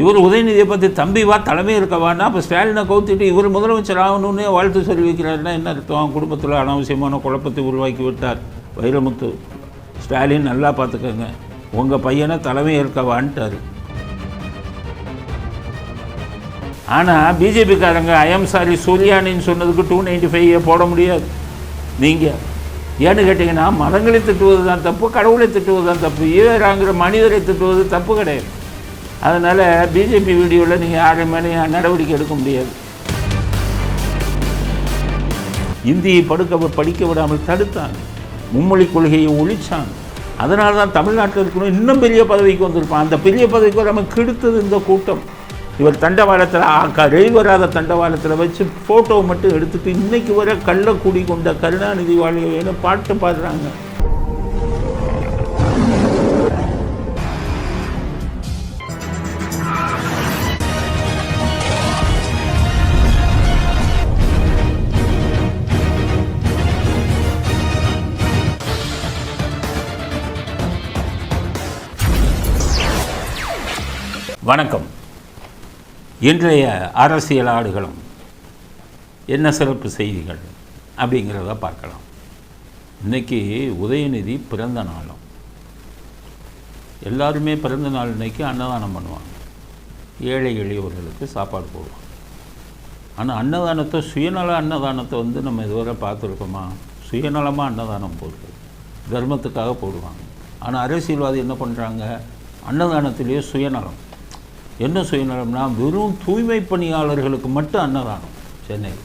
இவர் உதயநிதியை பற்றி தம்பி வா தலைமை இருக்கவான்னா அப்போ ஸ்டாலினை கவுத்திட்டு இவர் முதலமைச்சர் ஆகணும்னு வாழ்த்து சொல்லி வைக்கிறாருன்னா என்ன அர்த்தம்? குடும்பத்தில் அனாவசியமான குழப்பத்தை உருவாக்கி விட்டார் வைரமுத்து. ஸ்டாலின் நல்லா பார்த்துக்கோங்க, உங்கள் பையனை தலைமை இருக்கவான்ட்டார். ஆனால் பிஜேபிக்காரங்க ஐஎம் சாரி சூர்யானின்னு சொன்னதுக்கு 295 போட முடியாது. நீங்கள் ஏன்னு கேட்டிங்கன்னா மதங்களை திட்டுவது தான் தப்பு, கடவுளை திட்டுவது தான் தப்பு, ஈவராங்கிற மனிதரை திட்டுவது தப்பு கிடையாது. அதனால் பிஜேபி வீடியோவில் நீங்கள் யாரை மேலேயும் நடவடிக்கை எடுக்க முடியாது. இந்தியை படிக்க விடாமல் தடுத்தாங்க, மும்மொழி கொள்கையை ஒழிச்சாங்க. அதனால தான் தமிழ்நாட்டில் இருக்கணும் இன்னும் பெரிய பதவிக்கு வந்திருப்பான். அந்த பெரிய பதவிக்கு வராமல் கெடுத்தது இந்த கூட்டம். இவர் தண்டவாளத்தில் வெளிவராத தண்டவாளத்தில் வச்சு ஃபோட்டோவை மட்டும் எடுத்துட்டு இன்றைக்கி வர கள்ளக்குடி கொண்ட கருணாநிதி வாழ்க்கைன்னு பாட்டு பாடுறாங்க. வணக்கம். இன்றைய அரசியல் ஆடுகளம் என்ன சிறப்பு செய்திகள் அப்படிங்கிறத பார்க்கலாம். இன்றைக்கி உதயநிதி பிறந்த நாளும், எல்லாருமே பிறந்த நாள் இன்றைக்கி அன்னதானம் பண்ணுவாங்க, ஏழை எளியவர்களுக்கு சாப்பாடு போடுவாங்க. ஆனால் அன்னதானத்தை சுயநல அன்னதானத்தை நம்ம இதுவரை பார்த்துருக்கோமா? சுயநலமாக அன்னதானம் போடுறது தர்மத்துக்காக போடுவாங்க. ஆனால் அரசியல்வாதி என்ன பண்ணுறாங்க? அன்னதானத்திலேயே சுயநலம். என்ன சுயநலம்னா வெறும் தூய்மை பணியாளர்களுக்கு மட்டும் அன்னதானம். சென்னையில்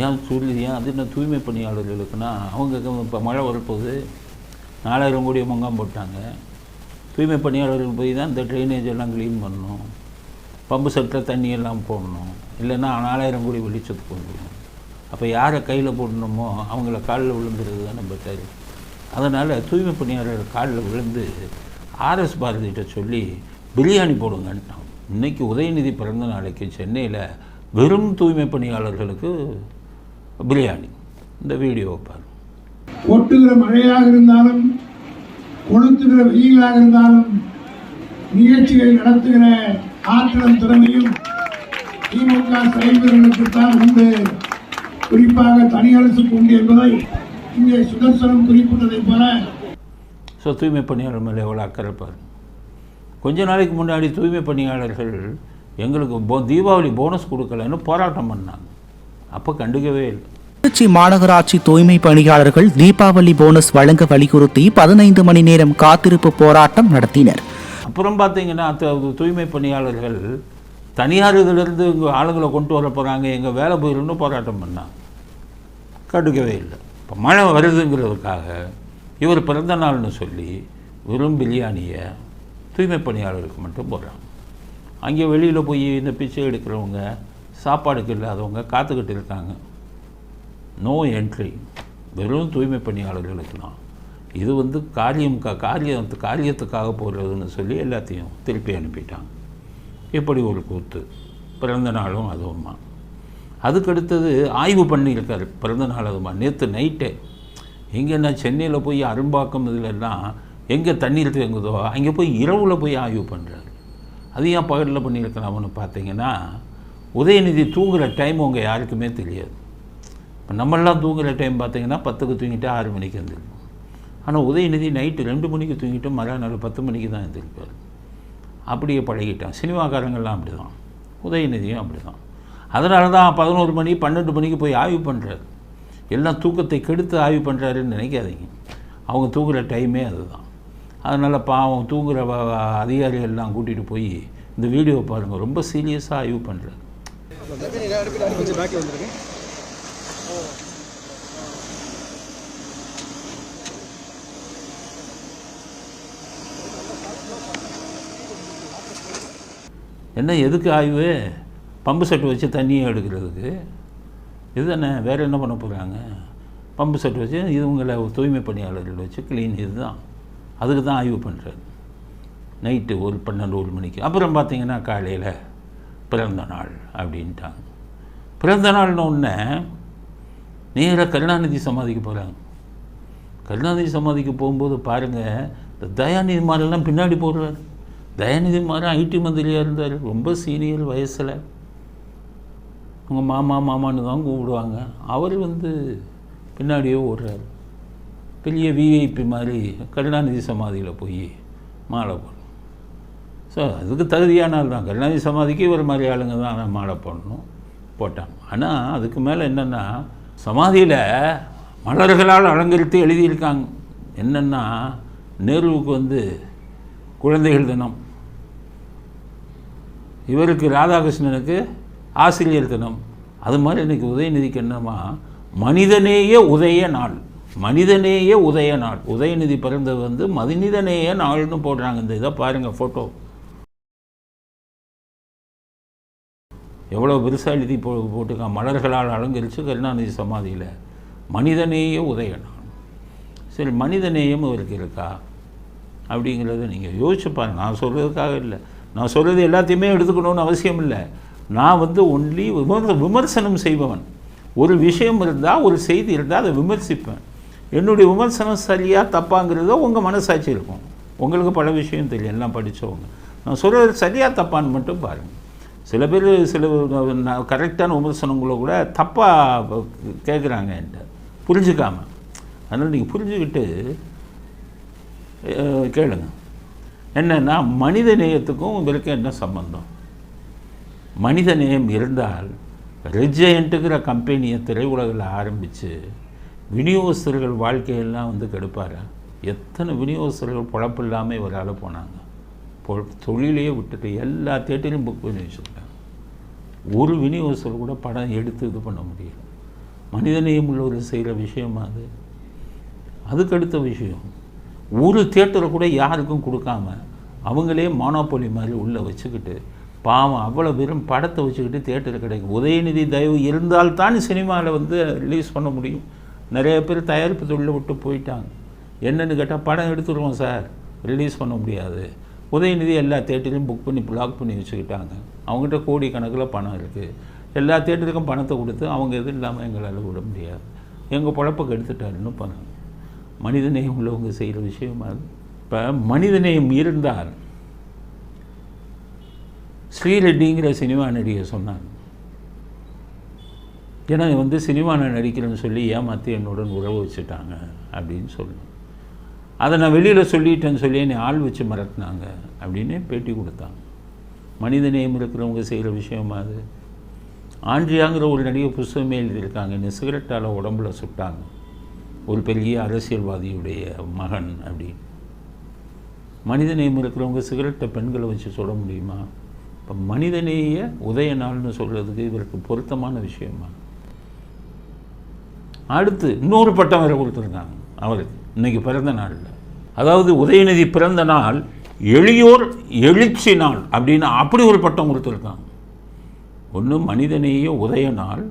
ஏன் அது என்ன தூய்மை பணியாளர்களுக்குன்னா, அவங்க இப்போ மழை வரப்போகுது, 4000 கோடி மங்காம் போட்டாங்க. தூய்மை பணியாளர்கள் போய் தான் இந்த ட்ரைனேஜ் எல்லாம் க்ளீன் பண்ணணும், பம்பு செட்டில் தண்ணியெல்லாம் போடணும், இல்லைன்னா 4000 கோடி வெளிச்சத்துக்கு வந்துடும். அப்போ யாரை கையில் போடணுமோ அவங்கள காலில் விழுந்துறது தான் நம்ம தரு. அதனால் தூய்மை பணியாளர்கள் காலில் விழுந்து ஆர்எஸ் பாரதிகிட்ட சொல்லி பிரியாணி போடுங்கன்ட்டான். இன்றைக்கி உதயநிதி பிறந்த நாளைக்கு சென்னையில் வெறும் தூய்மை பணியாளர்களுக்கு பிரியாணி. இந்த வீடியோவை பாருங்க. கொட்டுகிற மழையாக இருந்தாலும் கொளுத்துகிற வெயிலாக இருந்தாலும் நிகழ்ச்சிகளை நடத்துகிற ஆற்றலும் திறமையும் திமுக செயல்பவர்களுக்குத்தான் உண்டு, குறிப்பாக தனி அரசுக்கு உண்டு என்பதை இங்கே சுதர்சனம் குறிப்பிட்டதை போல. தூய்மை பணியாளர் மேலே எவ்வளோ அக்கறை பாருங்க. கொஞ்ச நாளைக்கு முன்னாடி தூய்மை பணியாளர்கள் எங்களுக்கு தீபாவளி போனஸ் கொடுக்கலன்னு போராட்டம் பண்ணாங்க. அப்போ கண்டுக்கவே இல்லை. திருச்சி மாநகராட்சி தூய்மை பணியாளர்கள் தீபாவளி போனஸ் வழங்க வலியுறுத்தி 15 மணி நேரம் காத்திருப்பு போராட்டம் நடத்தினர். அப்புறம் பார்த்தீங்கன்னா தூய்மை பணியாளர்கள் தனியார் இதிலிருந்து ஆளுங்களை கொண்டு வர போகிறாங்க, எங்கள் வேலை போயிடும்னு போராட்டம் பண்ணாங்க. கண்டுக்கவே இல்லை. இப்போ மழை வருதுங்கிறதுக்காக இவர் பிறந்த நாள்னு சொல்லி வெறும் பிரியாணியை தூய்மை பணியாளருக்கு மட்டும் போடுறாங்க. அங்கே வெளியில் போய் இந்த பிச்சை எடுக்கிறவங்க, சாப்பாடுக்கு இல்லாதவங்க காத்துக்கிட்டு இருக்காங்க. நோ என்ட்ரி, வெறும் தூய்மை பணியாளர்களுக்கு தான். இது காரியத்துக்காக போடுறதுன்னு சொல்லி எல்லாத்தையும் திருப்பி அனுப்பிட்டாங்க. இப்படி ஒரு கூத்து. பிறந்த நாளும் அதுவுமா. அதுக்கடுத்தது ஆய்வு பண்ணியிருக்காரு பிறந்த நாள் அதுமா. நேற்று நைட்டே எங்கன்னா சென்னையில் போய் அரும்பாக்கம் இதிலெல்லாம் எங்கே தண்ணீர் தேங்குதோ அங்கே போய் இரவில் போய் ஆய்வு பண்ணுறாரு. அது ஏன் பகலில் பண்ணியிருக்கலாம்னு பார்த்தீங்கன்னா, உதயநிதி தூங்குகிற டைம் உங்கள் யாருக்குமே தெரியாது. இப்போ நம்மளாம் தூங்குகிற டைம் பார்த்தீங்கன்னா 10க்கு தூங்கிட்டு 6 மணிக்கு எழுந்திருக்கும். ஆனால் உதயநிதி நைட்டு 2 மணிக்கு தூங்கிட்டு மறுநாள் 10 மணிக்கு தான் எழுந்திருப்பார். அப்படியே பழகிட்டான். சினிமாக்காரங்கள்லாம் அப்படி தான், உதயநிதியும் அப்படி தான். அதனால தான் 11 மணி 12 மணிக்கு போய் ஆய்வு பண்ணுறாரு. எல்லாம் தூக்கத்தை கெடுத்து ஆய்வு பண்ணுறாருன்னு நினைக்காதீங்க. அவங்க தூங்குகிற டைமே அதுதான். அதனால் பாவம் தூங்குகிற அதிகாரிகள்லாம் கூட்டிகிட்டு போய் இந்த வீடியோவை பாருங்கள், ரொம்ப சீரியஸாக ஆய்வு பண்ணுறாரு. என்ன எதுக்கு ஆய்வு? பம்பு செட்டு வச்சு தண்ணியை எடுக்கிறதுக்கு. இது தானே, வேறு என்ன பண்ண போகிறாங்க? பம்பு செட்டு வச்சு இவங்களை தூய்மை பணியாளர்கள் வச்சு க்ளீன், இதுதான். அதுக்கு தான் ஆய்வு பண்ணுறாரு நைட்டு ஒரு 12 மணிக்கு. அப்புறம் பார்த்திங்கன்னா காலையில் பிறந்த நாள் அப்படின்ட்டாங்க. பிறந்த நாள்னு ஒன்று நேராக கருணாநிதி சமாதிக்கு போகிறாங்க. கருணாநிதி சமாதிக்கு போகும்போது பாருங்கள், இந்த தயாநிதி மாதிரிலாம் பின்னாடி போடுறாரு. தயாநிதி மாறன் ஐடி மந்திரியாக இருந்தார், ரொம்ப சீனியர் வயசில். அவங்க மாமான்னு தான் கூப்பிடுவாங்க. அவர் பின்னாடியே ஓடுறாரு. பெரிய விஐபி மாதிரி கருணாநிதி சமாதியில் போய் மாலை போடணும். ஸோ அதுக்கு தகுதியான ஆள் தான். கருணாநிதி சமாதிக்கு இவர் மாதிரி ஆளுங்க தான் மாலை போடணும், போட்டாங்க. ஆனால் அதுக்கு மேலே என்னென்னா, சமாதியில் மலர்களால் அலங்கரித்து எழுதியிருக்காங்க. என்னென்னா, நேருவுக்கு குழந்தைகள் தினம், இவருக்கு ராதாகிருஷ்ணனுக்கு ஆசிரியர் தினம். அது மாதிரி இன்றைக்கி உதயநிதிக்கு என்னமா மனிதநேய உதய நாள், மனிதநேய உதய நாள். உதயநிதி பிறந்தது மனிதநேய நாள்னு போடுறாங்க. இந்த இதை பாருங்கள், ஃபோட்டோ எவ்வளோ பெருசாக எழுதி போட்டுருக்கான். மலர்களால் அலங்கரித்து கருணாநிதி சமாதியில் மனிதநேய உதய நாள். சரி, மனிதநேயம் இவருக்கு இருக்கா அப்படிங்கிறத நீங்கள் யோசிச்சு பாருங்கள். நான் சொல்கிறதுக்காக இல்லை, நான் சொல்கிறது எல்லாத்தையுமே எடுத்துக்கணும்னு அவசியம் இல்லை. நான் ஒன்லி விமர்சனம் செய்பவன். ஒரு விஷயம் இருந்தால், ஒரு செய்தி இருந்தால் அதை விமர்சிப்பேன். என்னுடைய விமர்சனம் சரியாக தப்பாங்கிறதோ உங்கள் மனசாட்சி இருக்கும். உங்களுக்கு பல விஷயம் தெரியும், எல்லாம் படித்தவங்க. நான் சொல்கிறது சரியாக தப்பான்னு மட்டும் பாருங்கள். சில பேர் சில கரெக்டான விமர்சனங்களை கூட தப்பாக கேட்குறாங்க என்கிட்ட, புரிஞ்சுக்காமல். அதனால் நீங்கள் புரிஞ்சுக்கிட்டு கேளுங்க. என்னென்னா, மனித நேயத்துக்கும் இவருக்கு என்ன சம்பந்தம்? மனித நேயம் இருந்தால் ரெஜெயண்ட்டுங்கிற கம்பெனியை திரையுலகில் ஆரம்பித்து விநியோகஸ்தர்கள் வாழ்க்கையெல்லாம் கெடுப்பார். எத்தனை விநியோகஸ்தர்கள் பொழப்பு இல்லாமல் இவரால் போனாங்க. தொழிலையே விட்டுட்டு எல்லா தேட்டரையும் புக் பண்ணி வச்சுருக்காங்க. ஒரு விநியோகஸ்தர் கூட படம் எடுத்து இது பண்ண முடியல. மனிதநேயம் உள்ளவர் செய்கிற விஷயமா அது? அதுக்கடுத்த விஷயம், ஒரு தேட்டரை கூட யாருக்கும் கொடுக்காம அவங்களே மானோபோலி மாதிரி உள்ளே வச்சுக்கிட்டு, பாவம் அவ்வளோ பேரும் படத்தை வச்சுக்கிட்டு தேட்டர் கிடைக்கும். உதயநிதி தயவு இருந்தால்தான் சினிமாவில் ரிலீஸ் பண்ண முடியும். நிறைய பேர் தயாரிப்பு தொழிலை விட்டு போயிட்டாங்க. என்னென்னு கேட்டால், படம் எடுத்துருவோம் சார், ரிலீஸ் பண்ண முடியாது. உதயநிதி எல்லா தேட்டரையும் புக் பண்ணி பிளாக் பண்ணி வச்சுக்கிட்டாங்க. அவங்ககிட்ட கோடி கணக்கில் பணம் இருக்குது. எல்லா தேட்டருக்கும் பணத்தை கொடுத்து அவங்க எதுவும் இல்லாமல் எங்களால் விட முடியாது, எங்கள் பொழப்பை எடுத்துட்டாருன்னு பண்ணாங்க. மனிதநேயம் உள்ளவங்க செய்கிற விஷயமா அது. இப்போ மனிதநேயம் இருந்தால், ஸ்ரீரெட்டிங்கிற சினிமா நடிகை சொன்னாங்க, ஏன்னா சினிமாவில் நடிக்கிறேன்னு சொல்லி ஏமாற்றி என்னுடன் உறவு வச்சுட்டாங்க அப்படின்னு சொல்லணும். அதை நான் வெளியில் சொல்லிட்டேன்னு சொல்லி என்னை ஆள் வச்சு மிரட்டினாங்க அப்படின்னு பேட்டி கொடுத்தாங்க. மனிதநேயம் இருக்கிறவங்க செய்கிற விஷயமா அது? ஆண்ட்ரியாங்கிற ஒரு நடிகை புஸ்தகமே எழுதியிருக்காங்க, என்னை சிகரெட்டால் உடம்புல சுட்டாங்க, ஒரு பெரிய அரசியல்வாதியுடைய மகன் அப்படின்னு. மனிதநேயம் இருக்கிறவங்க சிகரெட்டை பெண்களை வச்சு சொல்ல முடியுமா? இப்போ மனிதநேய உதய நாள்னு சொல்கிறதுக்கு இவருக்கு பொருத்தமான விஷயமா? அடுத்து இன்னொரு பட்டம் வேறு கொடுத்துருக்காங்க அவருக்கு இன்றைக்கி பிறந்த நாளில். அதாவது உதயநிதி பிறந்த நாள் எளியோர் எழுச்சி நாள் அப்படின்னு அப்படி ஒரு பட்டம் கொடுத்துருக்காங்க. ஒன்று மனிதநேய உதய நாள்,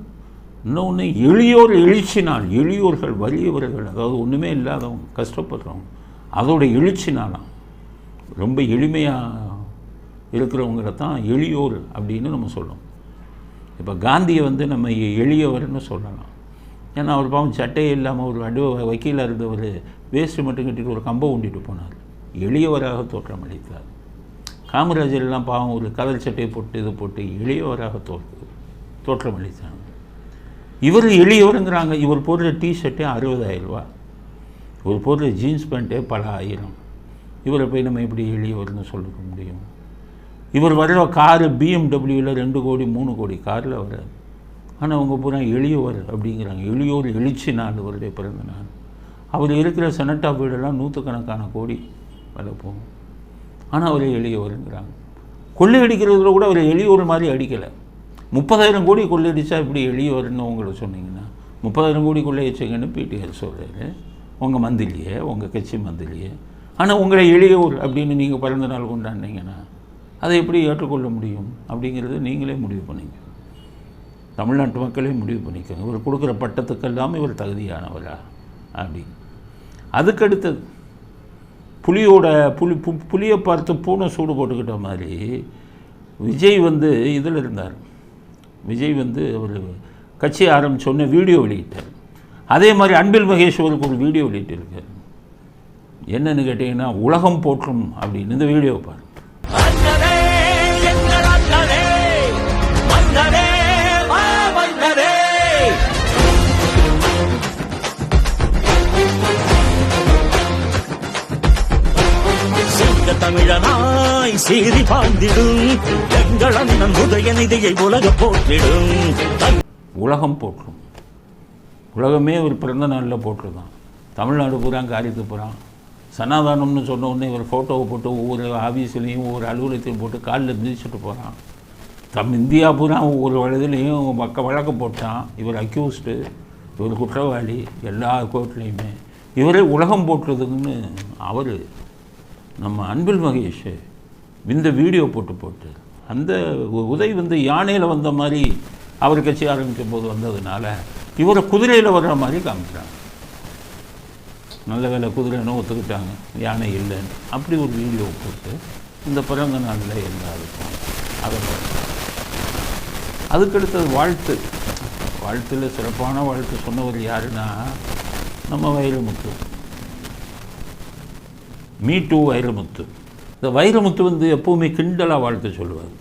இன்னொன்று எளியோர் எழுச்சி நாள். எளியோர்கள், வலியவர்கள், அதாவது ஒன்றுமே இல்லாதவங்க, கஷ்டப்படுறவங்க, அதோட எழுச்சி நாளாம். ரொம்ப எளிமையாக இருக்கிறவங்கள தான் எளியோர் அப்படின்னு நம்ம சொல்லணும். இப்போ காந்தியை நம்ம எளியவர்னு சொல்லலாம். ஏன்னா அவர் பாவம் சட்டையே இல்லாமல் ஒரு வக்கீலாக இருந்தவர் வேஸ்ட்டு மட்டும் கட்டிட்டு ஒரு கம்பை ஊண்டிட்டு போனார், எளியவராக தோற்றமளித்தார். காமராஜர்லாம் பாவம் ஒரு கதல் சட்டையை போட்டு இதை போட்டு எளியவராக தோற்றமளித்தாங்க. இவர் எளியவருங்கிறாங்க. இவர் போடுற டிஷர்ட்டே 60,000 ரூபா, இவர் போடுற ஜீன்ஸ் பேண்ட்டே பல ஆயிரம். இவரை போய் நம்ம எப்படி எளியவர்னு சொல்லிக்க முடியும்? இவர் வர்ற காரு பிஎம்டபிள்யூவில் 2 கோடி 3 கோடி காரில் வர்றாரு. ஆனால் அவங்க பூரா எளியவர் அப்படிங்கிறாங்க. எளியோர் எழுச்சி நாள் அவருடைய பிறந்த நாள். அவர் இருக்கிற செனட்டா வீடெல்லாம் 100கணக்கான கோடி விலை போகும். ஆனால் அவர் எளியவருங்கிறாங்க. கொள்ளையடிக்கிறதுல கூட அவர் எளியோர் மாதிரி அடிக்கலை. 30,000 கோடி கொள்ளையடித்தா இப்படி எளியவர்னு உங்களை சொன்னீங்கன்னா, 30,000 கோடி கொள்ளையடிச்சிங்கன்னு பிடிஆர் சொல்கிறாரு, உங்கள் மந்திரியே, உங்கள் கட்சி மந்திரியே. ஆனால் உங்களை எளியவர் அப்படின்னு நீங்கள் பிறந்த நாள் கொண்டாடினீங்கன்னா அதை எப்படி ஏற்றுக்கொள்ள முடியும்? அப்படிங்கிறது நீங்களே முடிவு பண்ணிங்க, தமிழ்நாட்டு மக்களே முடிவு பண்ணிக்கோங்க. இவர் கொடுக்குற பட்டத்துக்கெல்லாம் இவர் தகுதியானவரா அப்படின்னு. அதுக்கடுத்தது புலியை பார்த்து பூனை சூடு போட்டுக்கிட்ட மாதிரி விஜய் இதில் இருந்தார். விஜய் அவர் கட்சி ஆரம்பித்தோடனே வீடியோ வெளியிட்டார். அதே மாதிரி அன்பில் மகேஸ்வருக்கு ஒரு வீடியோ வெளியிட்டிருக்கார். என்னன்னு கேட்டிங்கன்னா, உலகம் போற்றும் அப்படின்னு. இந்த வீடியோ பாருங்கள். மன்னரே எங்கள் அண்ணனே, மன்னரே மா மன்னரே. சிங்க தமிழனாய் சீறி பாய்ந்திடும் எங்கள் அண்ணன் உதயநிதியை உலக போற்றிடும். உலகம் போற்றும். உலகமே ஒரு பிறந்த நாளில் போட்டுருதான். தமிழ்நாடு பூரா காரியத்து பூரா சனாதானம்னு சொன்ன உடனே இவர் ஃபோட்டோவை போட்டு ஒவ்வொரு ஆஃபீஸ்லேயும் ஒவ்வொரு அலுவலகத்தையும் போட்டு காலில் மிதிச்சுட்டு போகிறான். இந்தியா பூரா ஒவ்வொரு வயதுலேயும் வழக்கு போட்டான். இவர் அக்யூஸ்டு, இவர் குற்றவாளி எல்லா கோர்ட்லேயுமே. இவரே உலகம் போட்டுறதுன்னு அவர் நம்ம அன்பில் மகேஷ் இந்த வீடியோ போட்டு அந்த உதவி வந்து யானையில் வந்த மாதிரி அவர் கட்சி ஆரம்பிக்கும் போது வந்ததுனால இவரை குதிரையில் வர்ற மாதிரி காமிக்கிறாங்க. நல்ல வேலை குதிரைன்னு ஒத்துக்கிட்டாங்க, யானை இல்லைன்னு. அப்படி ஒரு வீடியோ போட்டு இந்த பிறந்த நாளில் எல்லாருக்கும் அதை அதுக்கடுத்தது வாழ்த்தில் சிறப்பான வாழ்த்து சொன்னவர் யாருன்னா நம்ம வைரமுத்து. Me two Vairamuthu. இந்த வைரமுத்து வந்து எப்போவுமே கிண்டலாக வாழ்த்து சொல்லுவார்.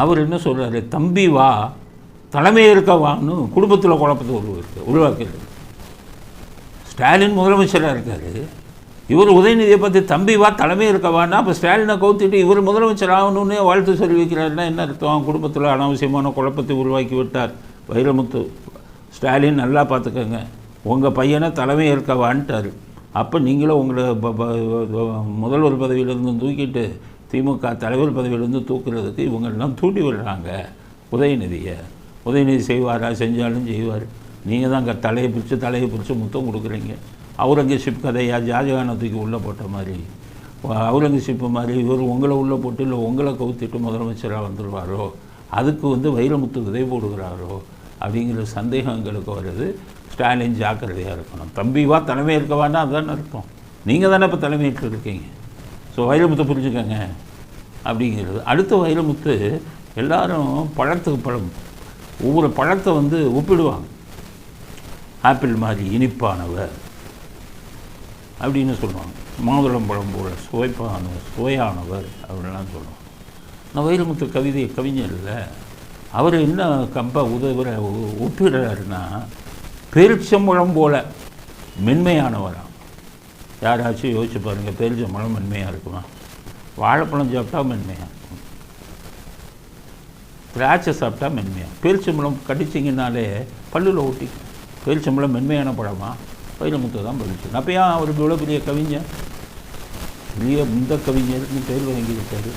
அவர் என்ன சொல்கிறாரு, தம்பி வா தலைமையேற்க வான்னு குடும்பத்தில் குழப்பத்தை உருவாக்குறது. ஸ்டாலின் முதலமைச்சராக இருக்கார், இவர் உதயநிதியை பார்த்து தம்பி வா தலைமையேற்க வான்னா, அப்போ ஸ்டாலினை கவுத்திட்டு இவர் முதலமைச்சர் ஆகணுன்னே வாழ்த்து சொல்லி வைக்கிறாருன்னா என்ன அர்த்தம்? குடும்பத்தில் அனாவசியமான குழப்பத்தை உருவாக்கி விட்டார் வைரமுத்து. ஸ்டாலின் நல்லா பார்த்துக்கோங்க, உங்கள் பையனை தலைமையேற்க வான்ட்டார். அப்போ நீங்களும் உங்களை முதல்வர் பதவியிலேருந்து தூக்கிட்டு திமுக தலைவர் பதவியிலேருந்து தூக்குறதுக்கு இவங்கெல்லாம் தூண்டி விடுறாங்க உதயநிதியை. உதயநிதி செய்வாரா? செஞ்சாலும் செய்வார். நீங்கள் தான் அங்கே தலையை பிரித்து முத்தம் கொடுக்குறீங்க. அவுரங்கசீப் கதையா ஷாஜகானை தூக்கி உள்ளே போட்ட மாதிரி, அவுரங்கசீப் மாதிரி இவர் உங்களை உள்ளே போட்டு இல்லை உங்களை கவுத்திட்டு முதலமைச்சராக வந்துடுவாரோ, அதுக்கு வந்து வைரமுத்து விதை போடுகிறாரோ அப்படிங்கிற சந்தேகம் எங்களுக்கு வருது. ஸ்டாலின் ஜாக்கிரதையாக இருக்கணும். தம்பிவா தலைமை இருக்கவான்னா அதுதான் அர்த்தம். நீங்கள் தானே இப்போ தலைமையேற்று இருக்கீங்க. ஸோ வைரமுத்தை புரிஞ்சுக்கங்க அப்படிங்கிறது. அடுத்த வைரமுத்து எல்லாரும் பழத்துக்கு பழம், ஒவ்வொரு பழத்தை வந்து ஒப்பிடுவாங்க. ஆப்பிள் மாதிரி இனிப்பானவர் அப்படின்னு சொல்லுவாங்க, மாதுளம் பழம் போல சுவையானவர் அப்படின்லாம் சொல்லுவாங்க. நான் வைரமுத்து கவிஞர் இல்லை, அவர் என்ன உதவுற ஒப்பிடுறாருன்னா பேரிச்சம்பழம் போல மென்மையானவராம். யாராச்சும் யோசிச்சு பாருங்கள், பேரிச்சம்பழம் மென்மையாக இருக்குமா? வாழைப்பழம் சாப்பிட்டா மென்மையாக இருக்கும், திராட்சை சாப்பிட்டா மென்மையாக. பேரிச்சம்பழம் கடிச்சிங்கனாலே பல்லில் ஒட்டி. பேரிச்சம்பழம் மென்மையான பழமா? வைரமுத்து தான் படிச்சு. அப்போ ஏன் அவருக்கு இவ்வளோ பெரிய கவிஞர், இந்த கவிஞர்னு பேர் வாங்கியிருக்காரு.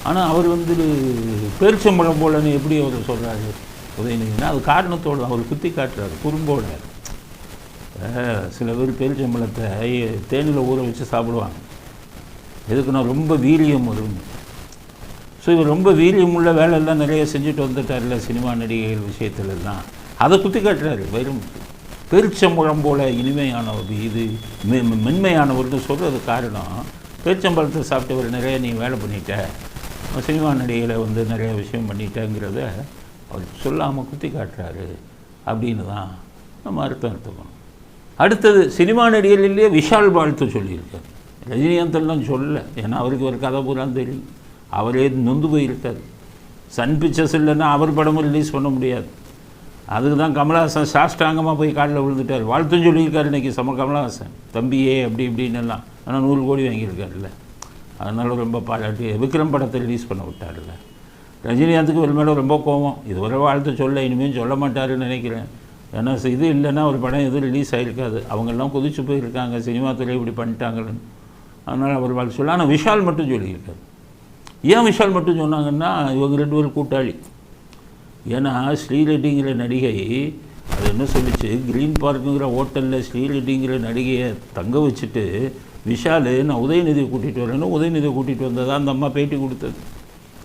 ஆனால் அவர் வந்து பேரிச்சம்பழம் போலன்னு எப்படி அவர் சொல்கிறாரு உதயநிதினா? அது காரணத்தோடு அவர் குத்தி காட்டுறாரு, குறும்போட. சில பேர் பேரிச்சம்பழத்தை தேனில் ஊற வச்சு சாப்பிடுவாங்க. எதுக்குன்னா ரொம்ப வீரியம் வரும். ஸோ இவர் ரொம்ப வீரியம் உள்ள வேலையெல்லாம் நிறைய செஞ்சுட்டு வந்துட்டார்ல சினிமா நடிகைகள் விஷயத்துலலாம், அதை குத்தி காட்டுறாரு வைரமுத்து. பேரிச்சம்பழம் போல இனிமையானவர், இது மென்மையானவர்னு சொல்கிறது காரணம் பேரிச்சம்பழத்தை சாப்பிட்டவர் நிறைய நீ வேலை பண்ணிட்ட, சினிமா நடிகைகளை வந்து நிறைய விஷயம் பண்ணிட்டேங்கிறத அவர் சொல்லாமல் குத்தி காட்டுறாரு அப்படின்னு தான் நம்ம அர்த்தம் எடுத்துக்கணும். அடுத்தது சினிமா நடிகர்லேயே விஷால் வாழ்த்து சொல்லியிருக்கார். ரஜினிகாந்தெல்லாம் சொல்லலை, ஏன்னா அவருக்கு ஒரு கதை பூரா தெரியும். அவரே நொந்து போயிருக்கார். சன் பிக்சர்ஸ் இல்லைன்னா அவர் படமும் ரிலீஸ் பண்ண முடியாது. அதுக்கு தான் கமலஹாசன் சாஷ்டாங்கமாக போய் காலில் விழுந்துட்டார். வாழ்த்தும் சொல்லியிருக்காரு இன்றைக்கி கமலஹாசன், தம்பியே அப்படி இப்படின்னு எல்லாம். ஆனால் 100 கோடி வாங்கியிருக்காருல்ல, அதனால் ரொம்ப பாராட்டி விக்ரம் படத்தை ரிலீஸ் பண்ண விட்டார்ல. ரஜினிகாந்துக்கு ஒரு மேலே ரொம்ப கோபம், இதுவரை வாழ்த்து சொல்ல இனிமேல் சொல்ல மாட்டாருன்னு நினைக்கிறேன். ஏன்னா இது இல்லைன்னா ஒரு படம் எதுவும் ரிலீஸ் ஆகிருக்காது. அவங்கெல்லாம் குதிச்சு போயிருக்காங்க, சினிமா துறை இப்படி பண்ணிட்டாங்கன்னு. அதனால் அவர் வாழ்த்து சொல்ல. ஆனால் விஷால் மட்டும் சொல்லியிருக்காரு. ஏன் விஷால் மட்டும் சொன்னாங்கன்னா, இவங்க 2 பேரும் கூட்டாளி. ஏன்னா ஸ்ரீரெட்டிங்கிற நடிகை அது என்ன சொல்லிச்சு, க்ரீன் பார்க்குங்கிற ஹோட்டலில் ஸ்ரீரெட்டிங்கிற நடிகையை தங்க வச்சுட்டு விஷால் நான் உதயநிதியை கூட்டிகிட்டு வரேன்னு உதயநிதியை கூட்டிகிட்டு வந்ததா அந்த அம்மா பேட்டி கொடுத்தது.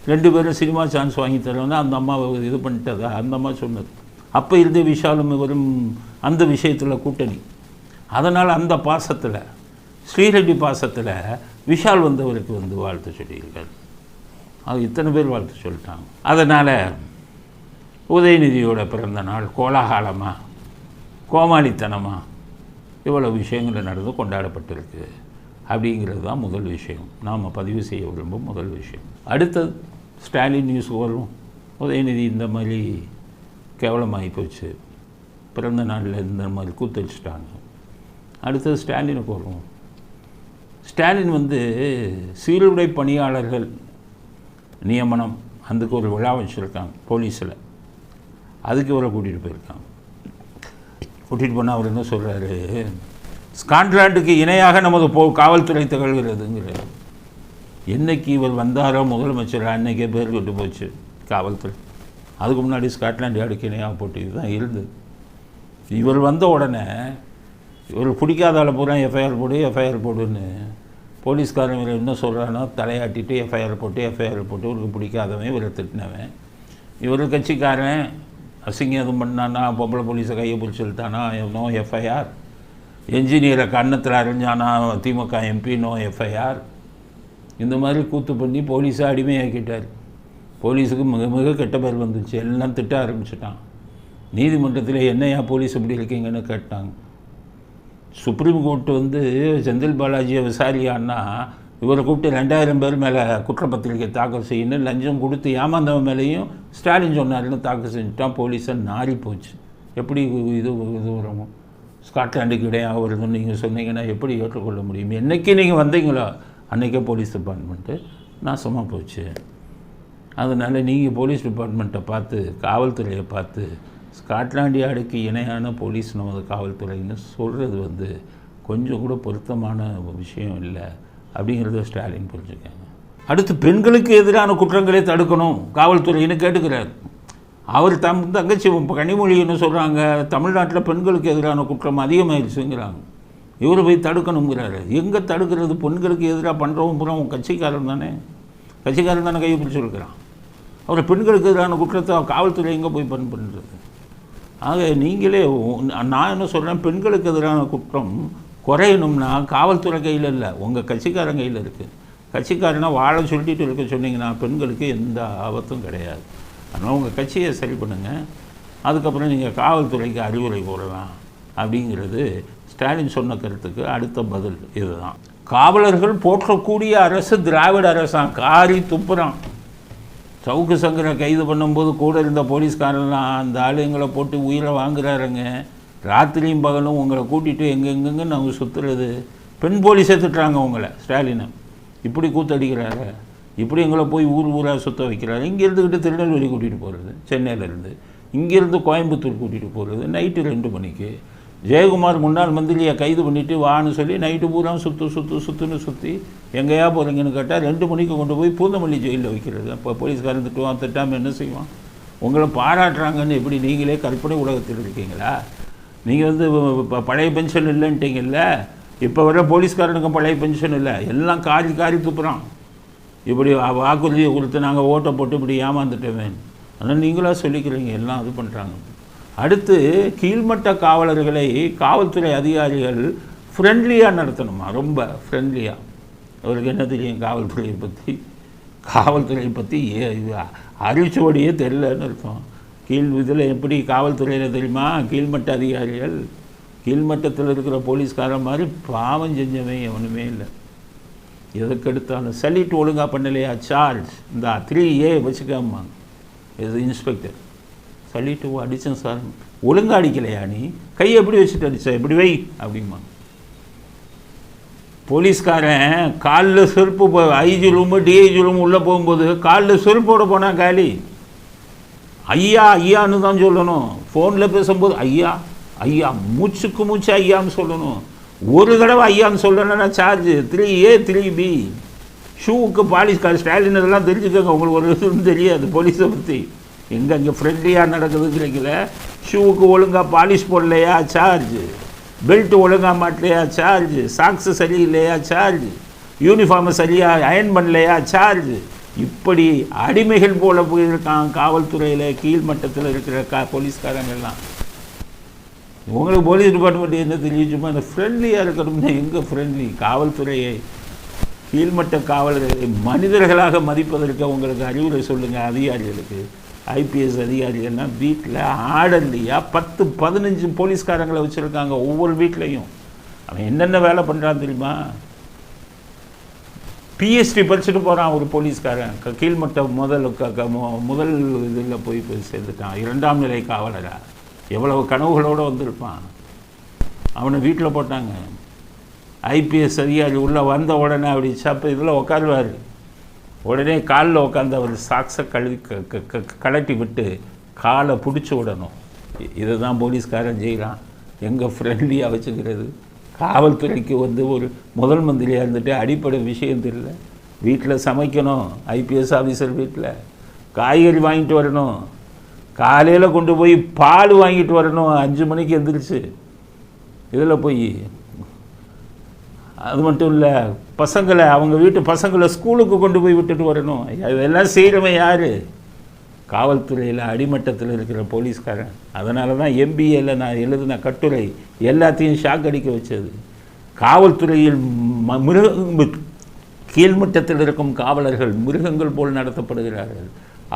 2 பேரும் சினிமா சான்ஸ் வாங்கி தருவேன்னா அந்த அம்மா இது பண்ணிட்டதா அந்த அம்மா சொன்னது. அப்போ இருந்தே விஷாலும் இவரும் அந்த விஷயத்தில் கூட்டணி. அதனால் அந்த பாசத்தில், ஸ்ரீரெட்டி பாசத்தில் விஷால் வந்தவருக்கு வந்து வாழ்த்து சொல்லியிருக்காரு. அது இத்தனை பேர் வாழ்த்து சொல்லிட்டாங்க. அதனால் உதயநிதியோட பிறந்த நாள் கோலாகலமாக கோமாளித்தனமாக இவ்வளோ விஷயங்கள் நடந்து கொண்டாடப்பட்டிருக்கு அப்படிங்கிறது தான் முதல் விஷயம், நாம் பதிவு செய்ய விரும்பும் முதல் விஷயம். அடுத்தது ஸ்டாலின் நியூஸ் வரும். உதயநிதி இந்த மாதிரி கேவலமாகி போச்சு, பிறந்த நாளில் இந்த மாதிரி கூத்தடிச்சிட்டாங்க. அடுத்தது ஸ்டாலினுக்கு வருவோம். ஸ்டாலின் வந்து சீருடை பணியாளர்கள் நியமனம் அதுக்கு ஒரு விழா வச்சுருக்காங்க போலீஸில். அதுக்கு இவரை கூட்டிகிட்டு போயிருக்காங்க. கூட்டிகிட்டு போனால் அவர் என்ன சொல்கிறாரு, ஸ்காட்லாண்டுக்கு இணையாக நமது காவல்துறை திகழ்கிறதுங்கிறார். என்றைக்கு இவர் வந்தாரோ முதலமைச்சர் அன்றைக்கே பேர் கொண்டு போச்சு காவல்துறை. அதுக்கு முன்னாடி ஸ்காட்லாண்டு யார்டுக்கு இணையாக போட்டு இதுதான் இருந்தது. இவர் வந்த உடனே இவர் பிடிக்காதால பூரா எஃப்ஐஆர் போடுன்னு போலீஸ்காரன் இவர் என்ன சொல்கிறானோ தலையாட்டிட்டு எஃப்ஐஆர் போட்டு இவருக்கு பிடிக்காதவன் இவரை திட்டினவன். இவர் கட்சிக்காரன் அசிங்கம் எதுவும் பண்ணானா, பொம்பளை போலீஸை கையை பிடிச்சி இழுத்தானா, நோ எஃப்ஐஆர். என்ஜினியரை கன்னத்தில் அறிஞ்சானா திமுக எம்பி, நோ எஃப்ஐஆர். இந்த மாதிரி கூத்து பண்ணி போலீஸை அடிமையாக்கிட்டார். போலீஸுக்கு மிக மிக கெட்ட பேர் வந்துச்சு. எல்லாம் திட்ட ஆரம்பிச்சிட்டான். நீதிமன்றத்தில் என்னையா போலீஸ் இப்படி இருக்கீங்கன்னு கேட்டாங்க. சுப்ரீம் கோர்ட்டு வந்து செந்தில் பாலாஜியை விசாரியான்னா இவரை கூப்பிட்டு 2000 பேர் மேலே குற்றப்பத்திரிக்கை தாக்கல் செய்யணும், லஞ்சம் கொடுத்து ஏமாந்தவன் மேலேயும் ஸ்டாலின் சொன்னார்னு தாக்கல் செஞ்சுட்டான். போலீஸை நாரி போச்சு. எப்படி இது வரும்? ஸ்காட்லாண்டுக்கு இடையாக வருதுன்னு நீங்கள் சொன்னீங்கன்னா எப்படி ஏற்றுக்கொள்ள முடியும்? என்றைக்கு நீங்கள் வந்தீங்களோ அன்றைக்கே போலீஸ் டிபார்ட்மெண்ட்டு நாசமாக போச்சு. அதனால் நீங்கள் போலீஸ் டிபார்ட்மெண்ட்டை பார்த்து, காவல்துறையை பார்த்து, ஸ்காட்லாண்டு யார்டுக்கு இணையான போலீஸ் நமது காவல்துறைன்னு சொல்கிறது வந்து கொஞ்சம் கூட பொருத்தமான விஷயம் இல்லை அப்படிங்கிறத ஸ்டாலின் புரிஞ்சுக்காங்க. அடுத்து பெண்களுக்கு எதிரான குற்றங்களை தடுக்கணும் காவல்துறைன்னு கேட்டுக்கிறார். அவர் தங்கச்சி கனிமொழின்னு சொல்கிறாங்க, தமிழ்நாட்டில் பெண்களுக்கு எதிரான குற்றம் அதிகமாகிடுச்சுங்கிறாங்க. இவர் போய் தடுக்கணுங்கிறாரு. எங்கே தடுக்கிறது? பெண்களுக்கு எதிராக பண்ணுறவும் பூரா கட்சிக்காரன் தானே கையை பிடிச்சிருக்கிறான். அவர் பெண்களுக்கு எதிரான குற்றத்தை காவல்துறை எங்கே போய் பண்ணுறது? ஆக நீங்களே, நான் என்ன சொல்கிறேன், பெண்களுக்கு எதிரான குற்றம் குறையணும்னா காவல்துறை கையில் இல்லை, உங்கள் கட்சிக்காரன் கையில் இருக்குது. கட்சிக்காரனை வாழ சொல்லிட்டு இருக்க சொன்னீங்கன்னா பெண்களுக்கு எந்த ஆபத்தும் கிடையாது. அதனால் உங்கள் கட்சியை சரி பண்ணுங்கள், அதுக்கப்புறம் நீங்கள் காவல்துறைக்கு அறிவுரை கூறலாம் அப்படிங்கிறது ஸ்டாலின் சொன்ன கருத்துக்கு அடுத்த பதில் இதுதான். காவலர்கள் போற்றக்கூடிய அரசு திராவிட அரசான் காரி துப்புறான். சவுக்கு சங்கரை கைது பண்ணும்போது கூட இருந்த போலீஸ்காரெல்லாம் அந்த ஆளுங்களை போட்டு உயிரை வாங்குறாருங்க. ராத்திரியும் பகலும் உங்களை கூட்டிகிட்டு எங்கெங்கெங்க நாங்கள் சுற்றுறது. பெண் போலீஸை திட்டுறாங்க உங்களை. ஸ்டாலினை இப்படி கூத்தடிக்கிறாரு, இப்படி எங்களை போய் ஊராக சுற்ற வைக்கிறாரு. இங்கே இருந்துக்கிட்டு திருநெல்வேலி கூட்டிகிட்டு போகிறது, சென்னையிலேருந்து இங்கேருந்து கோயம்புத்தூர் கூட்டிகிட்டு போகிறது நைட்டு 2 மணிக்கு. ஜெயக்குமார் முன்னாள் மந்திரியை கைது பண்ணிவிட்டு வான்னு சொல்லி நைட்டு பூரா சுற்றுன்னு சுற்றி எங்கேயா போகிறீங்கன்னு கேட்டால் 2 மணிக்கு கொண்டு போய் பூந்தமல்லி ஜெயிலில் வைக்கிறது. அப்போ போலீஸ்காரன் திட்டாமல் என்ன செய்வான்? உங்களை பாராட்டுறாங்கன்னு எப்படி நீங்களே கற்பனை உலகத்தில் இருக்கீங்களா? நீங்கள் வந்து பழைய பென்ஷன் இல்லைன்ட்டீங்கல்ல, இப்போ வர போலீஸ்காரனுக்கு பழைய பென்ஷன் இல்லை, எல்லாம் காரி துப்புறான். இப்படி வாக்குறுதியை கொடுத்து நாங்கள் ஓட்டை போட்டு இப்படி ஏமாந்துட்டோமே. ஆனால் நீங்களாக சொல்லிக்கிறீங்க, எல்லாம் இது பண்ணுறாங்க. அடுத்து கீழ்மட்ட காவலர்களை காவல்துறை அதிகாரிகள் ஃப்ரெண்ட்லியாக நடத்தணுமா, ரொம்ப ஃப்ரெண்ட்லியாக. அவருக்கு என்ன தெரியும் காவல்துறையை பற்றி அறிவிச்சபடியே தெரியலன்னு இருக்கும். இதில் எப்படி காவல்துறையில் தெரியுமா, கீழ்மட்ட அதிகாரிகள் கீழ்மட்டத்தில் இருக்கிற போலீஸ்காரன் மாதிரி பாவம் செஞ்சவன் எவனுமே இல்லை. எதுக்கெடுத்தாலும் சல்யூட் ஒழுங்காக பண்ணலையா சார்ஜ், இந்த 3A வச்சுக்காமாங்க. இது இன்ஸ்பெக்டர் சல்யூட்டு அடித்தேன் சார், ஒழுங்காக அடிக்கலையா, நீ கையை எப்படி வச்சுட்டு அடிச்சா, எப்படி வை அப்படிமா. போலீஸ்காரன் காலில் செருப்பு ஐஜி ரூமு டிஐஜி ரூமு உள்ளே போகும்போது காலில் செருப்போடு போனால் காலி. ஐயான்னு தான் சொல்லணும். ஃபோனில் பேசும்போது ஐயா மூச்சுக்கு மூச்சு ஐயான்னு சொல்லணும். ஒரு தடவை ஐயான்னு சொல்லணும்னா சார்ஜ் 3A 3B. ஷூவுக்கு பாலிஸ்கார் ஸ்டாலின் இதெல்லாம் தெரிஞ்சுக்கோங்க. உங்களுக்கு ஒரு இதுவும் தெரியாது போலீஸை பற்றி. எங்கே ஃப்ரெண்ட்லியாக நடக்குது கிடைக்கல. ஷூவுக்கு ஒழுங்காக பாலிஷ் போடலையா சார்ஜ், பெல்ட் ஒழுங்காக மாட்டலையா சார்ஜ், சாக்ஸு சரியில்லையா சார்ஜ், யூனிஃபார்மை சரியாக அயன் பண்ணலையா சார்ஜ். இப்படி அடிமைகள் போல போயிருக்கான் காவல்துறையில் கீழ்மட்டத்தில் இருக்கிற போலீஸ்காரங்கள்லாம். உங்களுக்கு போலீஸ் டிபார்ட்மெண்ட் என்ன தெரியும், சும்மா இந்த ஃப்ரெண்ட்லியாக இருக்கணும்னா எங்கே ஃப்ரெண்ட்லி? காவல்துறையை கீழ்மட்ட காவலர்களை மனிதர்களாக மதிப்பதற்கு உங்களுக்கு அறிவுரை சொல்லுங்கள். அதிகாரிகளுக்கு ஐபிஎஸ் அதிகாரிகள்லாம் வீட்டில் ஆர்டர்லியாக 10-15 போலீஸ்காரங்களை வச்சுருக்காங்க ஒவ்வொரு வீட்லேயும். அவன் என்னென்ன வேலை பண்ணுறான்னு தெரியுமா? பிஎஸ்டி படிச்சுட்டு போகிறான் ஒரு போலீஸ்காரன், கீழ்மட்ட முதல் இதில் போய் சேர்ந்துட்டான், 2ஆம் நிலை காவலராக. எவ்வளவு கனவுகளோடு வந்திருப்பான். அவனை வீட்டில் போட்டாங்க. ஐபிஎஸ் அதிகாரி உள்ளே வந்த உடனே அப்படி சாப்ப இதில் உட்காருவார். உடனே காலில் உட்காந்து அவர் சாக்ஸை கழட்டி விட்டு காலை பிடிச்சி விடணும். இதை தான் போலீஸ்காரன் செய்கிறான். எங்கே ஃப்ரெண்ட்லியாக வச்சுக்கிறது. காவல்துறைக்கு ஒரு முதல் மந்திரியாக இருந்துட்டு அடிப்படை விஷயம் தெரியல. வீட்டில் சமைக்கணும், ஐபிஎஸ் ஆஃபீஸர் வீட்டில் காய்கறி வாங்கிட்டு வரணும், காலையில் கொண்டு போய் பால் வாங்கிட்டு வரணும் 5 மணிக்கு எந்திரிச்சு. இதில் போய் அது மட்டும் இல்லை, பசங்களை அவங்க வீட்டு பசங்களை ஸ்கூலுக்கு கொண்டு போய் விட்டுட்டு வரணும். இதெல்லாம் செய்கிறவன் யார்? காவல்துறையில் அடிமட்டத்தில் இருக்கிற போலீஸ்காரன். அதனால தான் எம்பிஏல நான் எழுதின கட்டுரை எல்லாத்தையும் ஷாக் அடிக்க வச்சது. காவல்துறையில் கீழ்மட்டத்தில் இருக்கும் காவலர்கள் மிருகங்கள் போல் நடத்தப்படுகிறார்கள்,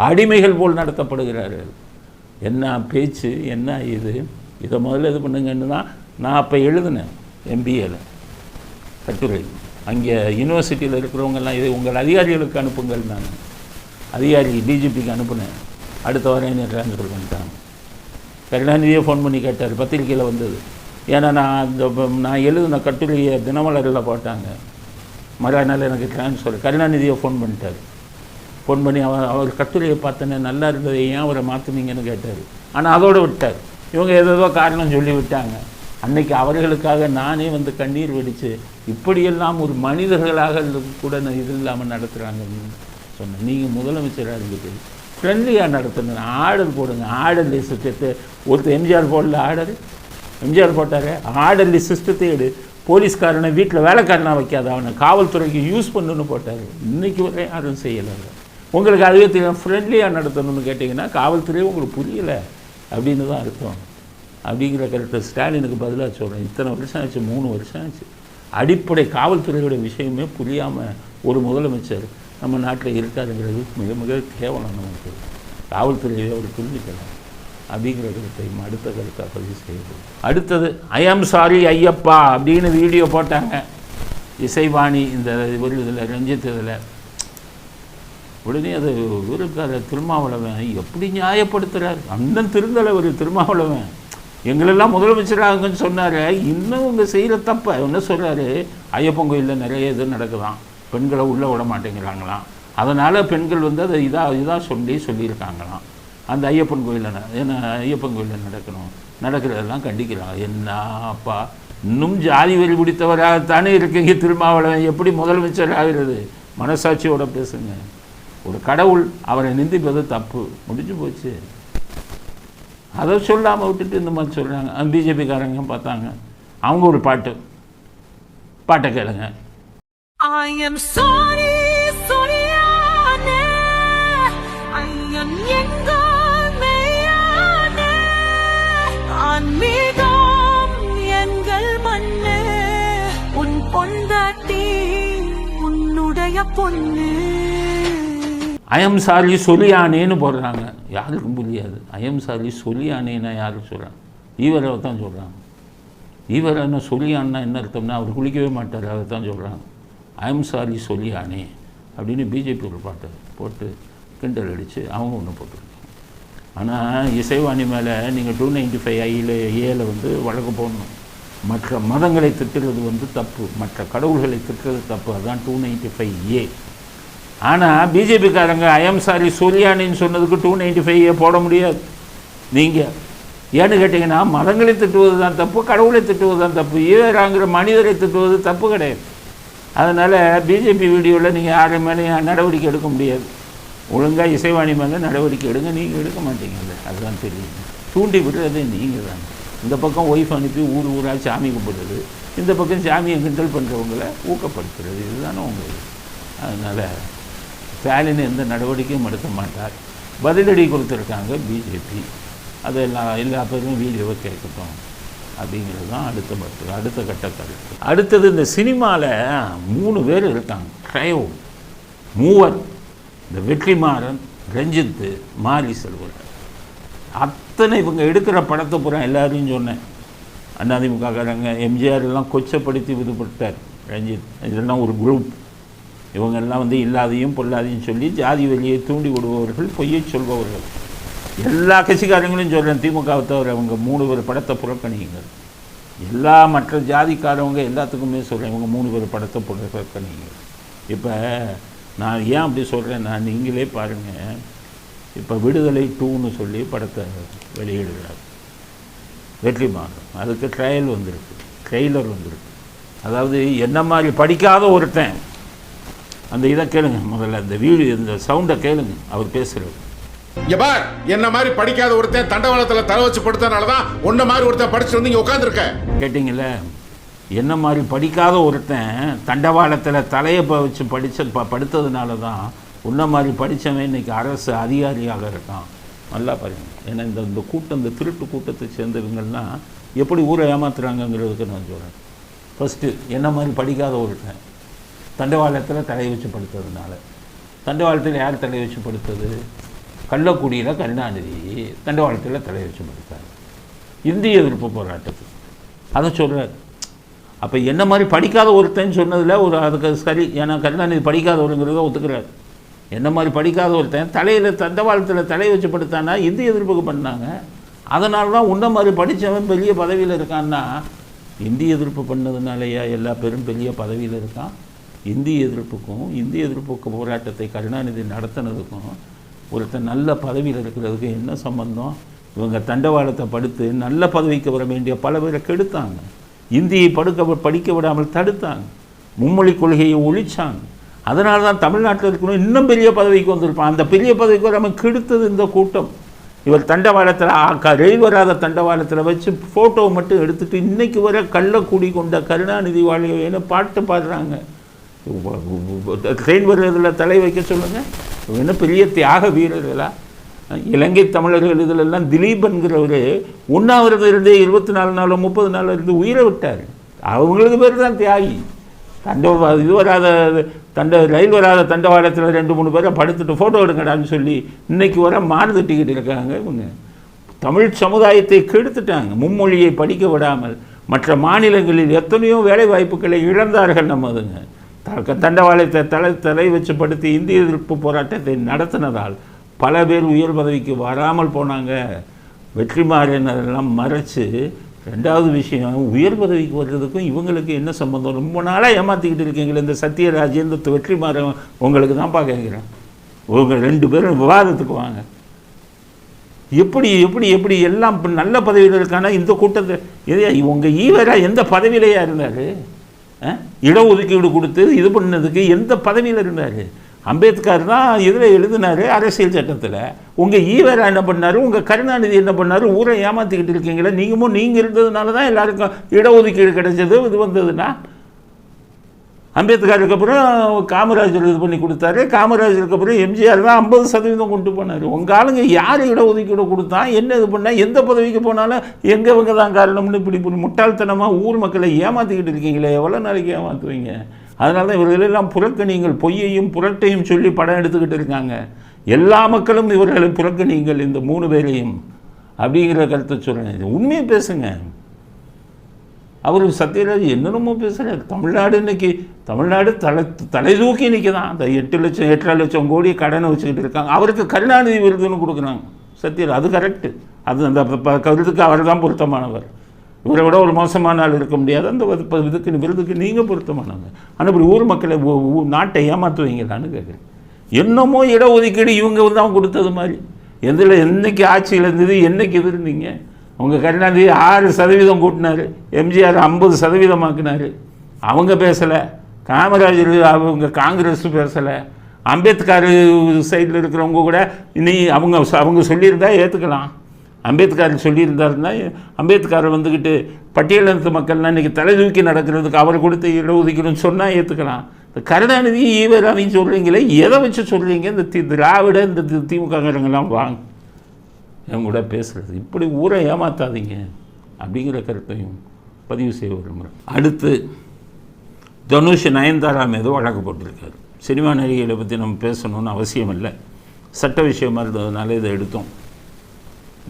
அடிமைகள் போல் நடத்தப்படுகிறார்கள். என்ன பேச்சு, என்ன இது? இதை முதல்ல இது பண்ணுங்கன்னு தான் நான் அப்போ எழுதினேன் எம்பிஏல கட்டுரை. அங்கே யூனிவர்சிட்டியில் இருக்கிறவங்கெல்லாம் இது உங்கள் அதிகாரிகளுக்கு அனுப்புங்கள். நான் அதிகாரி டிஜிபிக்கு அனுப்புனேன். அடுத்த வாரம் என்ன ட்ரான்ஸ்ஃபர் பண்ணிட்டாங்க. கருணாநிதியை ஃபோன் பண்ணி கேட்டார், பத்திரிக்கையில் வந்தது. ஏன்னா நான் எழுதின கட்டுரையை தினமலரில் போட்டாங்க. மறுநாள் எனக்கு ட்ரான்ஸ்ஃபர். கருணாநிதியை ஃபோன் பண்ணிட்டார். ஃபோன் பண்ணி அவர் கட்டுரையை பார்த்தேன்னே நல்லா இருந்தது, ஏன் அவரை மாற்றுனீங்கன்னு கேட்டார். ஆனால் அதோடு விட்டார். இவங்க ஏதோ காரணம் சொல்லி விட்டாங்க. அன்னைக்கு அவர்களுக்காக நானே கண்ணீர் வெடித்து இப்படியெல்லாம் ஒரு மனிதர்களாக கூட இது இல்லாமல் நடத்துகிறாங்கன்னு சொன்னேன். நீங்கள் முதலமைச்சராக இருந்துட்டு ஃப்ரெண்ட்லியாக நடத்தணும், ஆர்டர் போடுங்க. ஆர்டர்லி சிஸ்டத்தை ஒருத்தர் எம்ஜிஆர் போடல, எம்ஜிஆர் போட்டார். ஆர்டர்லி சிஸ்டத்தை எடு. போலீஸ்காரனை வீட்டில் வேலைக்காரனாக வைக்காத, அவனை காவல்துறைக்கு யூஸ் பண்ணணுன்னு போட்டார். இன்றைக்கி வரை யாரும் செய்யலை. உங்களுக்கு அதுவே தெரியும். ஃப்ரெண்ட்லியாக நடத்தணும்னு கேட்டிங்கன்னா காவல்துறையே உங்களுக்கு புரியலை அப்படின்னு தான் அர்த்தம். அப்படிங்கிற கரெக்டாக ஸ்டாலினுக்கு பதிலாக சொல்கிறேன். இத்தனை வருஷம் ஆச்சு, 3 வருஷம் ஆச்சு. அடிப்படை காவல்துறையோட விஷயமே புரியாமல் ஒரு முதலமைச்சர் நம்ம நாட்டில் இருக்காதுங்கிறது மிக மிக கேவலம். நமக்கு காவல்துறையை அவர் புரிஞ்சுக்கலாம் அப்படிங்கிற கருத்தை அடுத்த கருத்தாக பதிவு செய்யப்படும். அடுத்தது ஐ ஆம் சாரி ஐயப்பா அப்படின்னு வீடியோ போட்டாங்க. இசைவாணி இந்த ஒரு இதில் ரஞ்சித் இதில் உடனே அது இருக்காத திருமாவளவன் எப்படி நியாயப்படுத்துகிறார். அண்ணன் திருந்தலை ஒரு திருமாவளவன் எங்களெல்லாம் முதலமைச்சராகுன்னு சொன்னார். இன்னும் இவங்க செய்கிற தப்பை என்ன சொல்கிறாரு, ஐயப்பன் கோயிலில் நிறைய இது நடக்குதான், பெண்களை உள்ளே விட மாட்டேங்கிறாங்களாம், அதனால் பெண்கள் அதை இதாக சொல்லியிருக்காங்களாம். அந்த ஐயப்பன் கோயிலில் ஏன்னா ஐயப்பன் கோயிலில் நடக்கிறதெல்லாம் கண்டிக்கிறாங்க. என்ன அப்பா, இன்னும் ஜாதி வெறி பிடித்தவராகத்தானே இருக்கீங்க திருமாவளவன், எப்படி முதலமைச்சர் ஆகிறது? மனசாட்சியோட பேசுங்க. ஒரு கடவுள், அவரை நிந்திப்பது தப்பு, முடிஞ்சு போச்சு. அதை சொல்லாமல் விட்டுட்டு இந்த மாதிரி சொல்கிறாங்க. பிஜேபிக்காரங்க பார்த்தாங்க. அவங்க ஒரு பாட்டை கேளுங்க. I am sorry, sorryane. I am எங்கள் மெய்யானே. ஆன்மீகம் எங்கள் மண்ணே. உன் பொண்டாட்டி உன்னுடைய பொண்ணு. ஐஎம் சாரி சொல்லியானேன்னு போடுறாங்க. யாருக்கும் புரியாது. ஐஎம் சாரி சொல்லியானேன்னா யாருக்கு சொல்கிறாங்க? ஈவரை தான் சொல்கிறாங்க. ஈவரை என்ன சொல்லியான்னா என்ன அர்த்தம்னா அவர் குளிக்கவே மாட்டார், அதை தான் சொல்கிறாங்க. ஐஎம் சாரி சொல்லியானே அப்படின்னு பிஜேபி ஒரு பாட்டை போட்டு கிண்டல் அடித்து அவங்க ஒன்று போட்டுருக்காங்க. ஆனால் இசைவாணி மேலே நீங்கள் 295 ஏல வழக்கு போடணும். மற்ற மதங்களை திட்டுறது தப்பு, மற்ற கடவுள்களை திட்டுறது தப்பு. அதுதான் 295A. ஆனால் பிஜேபிக்காரங்க ஐஎம் சாரி சூர்யானின்னு சொன்னதுக்கு 295A போட முடியாது. நீங்கள் ஏன்னு கேட்டிங்கன்னா மதங்களை திட்டுவது தான் தப்பு, கடவுளை திட்டுவது தான் தப்பு. ஈவராங்கிற மனிதரை திட்டுவது தப்பு கிடையாது. அதனால் பிஜேபி வீடியோவில் நீங்கள் யாரு மேலேயும் நடவடிக்கை எடுக்க முடியாது. ஒழுங்காக இசைவாணி மேலே நடவடிக்கை எடுங்க. நீங்கள் எடுக்க மாட்டீங்கல்ல, அதுதான் தெரியும். தூண்டி விடுறதே நீங்கள் தான். இந்த பக்கம் ஒய்ஃப் அனுப்பி ஊராக சாமி கும்பிடுறது, இந்த பக்கம் சாமியை கிண்டல் பண்ணுறவங்கள ஊக்கப்படுத்துறது, இதுதானே உங்களுக்கு. அதனால் ஸ்டாலின் எந்த நடவடிக்கையும் எடுக்க மாட்டார். பதிலடி கொடுத்துருக்காங்க பிஜேபி. அதெல்லாம் எல்லா பேரும் வீடியோவை கேட்கட்டும் அப்படிங்கிறது தான் அடுத்த கட்ட கருத்து. அடுத்தது இந்த சினிமாவில் 3 பேர் இருக்காங்க, ட்ரையோ மூவர். இந்த வெற்றிமாறன், ரஞ்சித்து, மாரி செல்வர். அத்தனை இவங்க எடுக்கிற படத்தை பூரா எல்லாரையும் சொன்னேன். அதிமுகக்காரங்க எம்ஜிஆர் எல்லாம் கொச்சப்படுத்தி விடுபட்டார் ரஞ்சித். இதெல்லாம் ஒரு குரூப். இவங்கெல்லாம் வந்து இல்லாதையும் பொல்லாதையும் சொல்லி ஜாதி வெளியை தூண்டி விடுபவர்கள், பொய்யை சொல்பவர்கள். எல்லா கட்சிக்காரங்களையும் சொல்கிறேன், திமுகவை தவிர அவங்க 3 பேர் படத்தை புறக்கணிங்க. எல்லா மற்ற ஜாதிக்காரவங்க எல்லாத்துக்குமே சொல்கிறேன், இவங்க 3 பேர் படத்தை புறக்கணிங்க. இப்போ நான் ஏன் அப்படி சொல்கிறேன்னா, நீங்களே பாருங்கள், இப்போ விடுதலை 2ன்னு சொல்லி படத்தை வெளியிடுகிறார் வெற்றிமாறன். அதுக்கு ட்ரைலர் வந்திருக்கு. அதாவது என்ன மாதிரி படிக்காத ஒருத்தன், அந்த இதை கேளுங்க முதல்ல, அந்த இந்த சவுண்டை கேளுங்க அவர் பேசுகிறது. பார், என்ன மாதிரி படிக்காத ஒருத்தன் தண்டவாளத்தில் தலை வச்சு படுத்தனால தான் உன்ன மாதிரி ஒருத்தன் படிச்சுட்டு வந்து இங்கே உட்காந்துருக்க. கேட்டிங்களே, என்ன மாதிரி படிக்காத ஒருத்தன் தண்டவாளத்தில் தலையை வச்சு படுத்ததுனால தான் உன்ன மாதிரி படித்தவன் இன்றைக்கி அரசு அதிகாரியாக இருக்கான். நல்லா பாருங்கள். ஏன்னா இந்த கூட்டம், இந்த திருட்டு கூட்டத்தை சேர்ந்தவங்கள்லாம் எப்படி ஊரை ஏமாத்துறாங்கங்கிறதுக்கு நான் சொல்கிறேன். ஃபஸ்ட்டு என்ன மாதிரி படிக்காத ஒருத்தன் தண்டவாளத்தில் தலையை வச்சு படுத்ததுனால. தண்டவாளத்தில் யார் தலையை வச்சு படுத்தது? கள்ளக்குடியில் கருணாநிதி தண்டவாளத்தில் தலையை வச்சு படுத்தார் இந்திய எதிர்ப்பு போராட்டத்துக்கு. அதை சொல்கிறார். அப்போ என்ன மாதிரி படிக்காத ஒருத்தன் சொன்னதில் ஒரு அதுக்கு சரி, ஏன்னா கருணாநிதி படிக்காதவருங்கிறத ஒத்துக்கிறார். என்ன மாதிரி படிக்காத ஒருத்தன் தலையில் தண்டவாளத்தில் தலையை வச்சு படுத்தானா இந்திய எதிர்ப்புக்கு பண்ணாங்க. அதனால தான் உன்ன மாதிரி படித்தவன் பெரிய பதவியில் இருக்கான்னா, இந்திய எதிர்ப்பு பண்ணதுனாலயா எல்லா பேரும் பெரிய பதவியில் இருக்கான்? இந்திய எதிர்ப்புக்கு போராட்டத்தை கருணாநிதி நடத்தினதுக்கும் ஒருத்தன் நல்ல பதவியில் இருக்கிறதுக்கு என்ன சம்பந்தம்? இவங்க தண்டவாளத்தை படுத்து நல்ல பதவிக்கு வர வேண்டிய பல பேரை கெடுத்தாங்க. இந்தியை படிக்க விடாமல் தடுத்தாங்க. மும்மொழி கொள்கையை ஒழிச்சாங்க. அதனால தான் தமிழ்நாட்டில் இருக்கணும் இன்னும் பெரிய பதவிக்கு வந்திருப்பான். அந்த பெரிய பதவிக்கு வராமல் கெடுத்தது இந்த கூட்டம். இவர் தண்டவாளத்தில் ரயில் வராத தண்டவாளத்தில் வச்சு ஃபோட்டோவை மட்டும் எடுத்துகிட்டு இன்றைக்கி வர கள்ளக்குடி கொண்ட கருணாநிதி வாழ்க்கைன்னு பாட்டு பாடுறாங்க. ட்ரெயின் வர்றதில் தலை வைக்க சொல்லுங்கள். என்ன பெரிய தியாக வீரர்களா? இலங்கை தமிழர்கள் இதிலெல்லாம் திலீபன்கிறவர் 1வது இருந்தே 24 நாளோ 30 நாளோ இருந்து உயிரை விட்டார். அவங்களுக்கு பேர் தான் தியாகி. ரயில் வராத தண்டவாளத்தில் 2-3 பேரை படுத்துட்டு ஃபோட்டோ எடுக்கடான்னு சொல்லி இன்றைக்கி வர மாறுதட்டிக்கிட்டு இருக்காங்க. இவங்க தமிழ் சமுதாயத்தை கெடுத்துட்டாங்க. மும்மொழியை படிக்க விடாமல் மற்ற மாநிலங்களில் எத்தனையோ வேலை வாய்ப்புகளை இழந்தார்கள் நமதுங்க. தண்டவாளத்தை தலை வச்சு படுத்தி இந்திய எதிர்ப்பு போராட்டத்தை நடத்தினதால் பல பேர் உயர் பதவிக்கு வராமல் போனாங்க. வெற்றிமாறன் அதெல்லாம் மறைச்சு. 2வது விஷயம், உயர் பதவிக்கு வர்றதுக்கும் இவங்களுக்கு என்ன சம்பந்தம்? ரொம்ப நாளாக ஏமாற்றிக்கிட்டு இருக்கீங்களே இந்த சத்யராஜ், இந்த வெற்றிமாறன், உங்களுக்கு தான் கேட்குறேன். உங்கள் 2 பேரும் விவாதத்துக்கு வாங்க. எப்படி எப்படி எப்படி எல்லாம் நல்ல பதவியில் இருக்கானா இந்த கூட்டத்தை? உங்கள் ஈவரா எந்த பதவியிலையா இருந்தார்? இடஒதுக்கீடு கொடுத்து இது பண்ணதுக்கு எந்த பதவியில் இருந்தார்? அம்பேத்கர் தான் இதில் எழுதினார் அரசியல் சட்டத்தில். உங்கள் ஈவரா என்ன பண்ணார்? உங்கள் கருணாநிதி என்ன பண்ணார்? ஊரை ஏமாற்றிக்கிட்டு இருக்கீங்களா? நீங்கள் இருந்ததுனால தான் எல்லாருக்கும் இடஒதுக்கீடு கிடைச்சது. இது வந்ததுன்னா அம்பேத்கருக்கு அப்புறம் காமராஜர் இது பண்ணி கொடுத்தாரு. காமராஜருக்கு அப்புறம் எம்ஜிஆர் தான் 50% கொண்டு போனார். உங்கள் ஆளுங்க யார் இடஒதுக்கீடு கொடுத்தா, என்ன இது பண்ணால், எந்த பதவிக்கு போனாலும் எங்கவங்க தான் காரணம்னு இப்படி முட்டாள்தனமாக ஊர் மக்களை ஏமாற்றிக்கிட்டு இருக்கீங்களே, எவ்வளோ நாளைக்கு ஏமாற்றுவீங்க? அதனால தான் இவர்களெல்லாம் புறக்கணிங்கள், பொய்யையும் புரட்டையும் சொல்லி படம் எடுத்துக்கிட்டு இருக்காங்க. எல்லா மக்களும் இவர்களை புறக்கணிங்கள், இந்த 3 பேரையும் அப்படிங்கிற கருத்தை சொல்கிறேன். உண்மையை பேசுங்க. அவர் சத்யராஜ் என்னென்னமோ பேசுகிறார். தமிழ்நாடு இன்னைக்கு தலை தூக்கி இன்னைக்கு தான் அந்த 8 லட்சம் கோடி கடனை வச்சுக்கிட்டு இருக்காங்க. அவருக்கு கருணாநிதி விருதுன்னு கொடுக்குறாங்க சத்யராஜ். அது கரெக்டு. அது அந்த கருத்துக்கு அவர் தான் பொருத்தமானவர். இவரை விட ஒரு மோசமான ஆள் இருக்க முடியாது. அந்த விருதுக்கு நீங்கள் பொருத்தமானவங்க. ஆனால் இப்படி ஊர் மக்களை நாட்டை ஏமாற்றுவீங்களான்னு கேட்குறேன். என்னமோ இடஒதுக்கீடு இவங்க வந்து அவங்க கொடுத்தது மாதிரி. என்னைக்கு ஆட்சியில் இருந்தது, என்னைக்கு இது இருந்தீங்க? உங்கள் கருணாநிதி 6% கூட்டினார், எம்ஜிஆர் 50% ஆக்கினார். அவங்க பேசலை. காமராஜர் அவங்க காங்கிரஸ் பேசலை. அம்பேத்கர் சைடில் இருக்கிறவங்க கூட இனி அவங்க சொல்லியிருந்தால் ஏற்றுக்கலாம். அம்பேத்கர் சொல்லியிருந்தாருன்னா அம்பேத்கர் வந்துக்கிட்டு பட்டியலினத்து மக்கள்லாம் இன்றைக்கி தலை தூக்கி நடக்கிறதுக்கு அவர் கொடுத்த இடஒதுக்கீடுன்னு சொன்னால் ஏற்றுக்கலாம். இந்த கருணாநிதி ஈவராதையும் சொல்கிறீங்களே, எதை வச்சு சொல்கிறீங்க? இந்த திராவிட இந்த திமுகங்கிறவங்கெல்லாம் வாங்க என் கூட பேசுகிறது. இப்படி ஊரை ஏமாற்றாதீங்க அப்படிங்கிற கருத்தையும் பதிவு செய்ய விரும்புகிறேன். அடுத்து தனுஷ் நயன்தாரா மீது வழக்கு போட்டிருக்காரு. சினிமா நடிகைகளை பற்றி நம்ம பேசணும்னு அவசியம் இல்லை, சட்ட விஷயமாக இருந்ததுனால இதை எடுத்தோம்.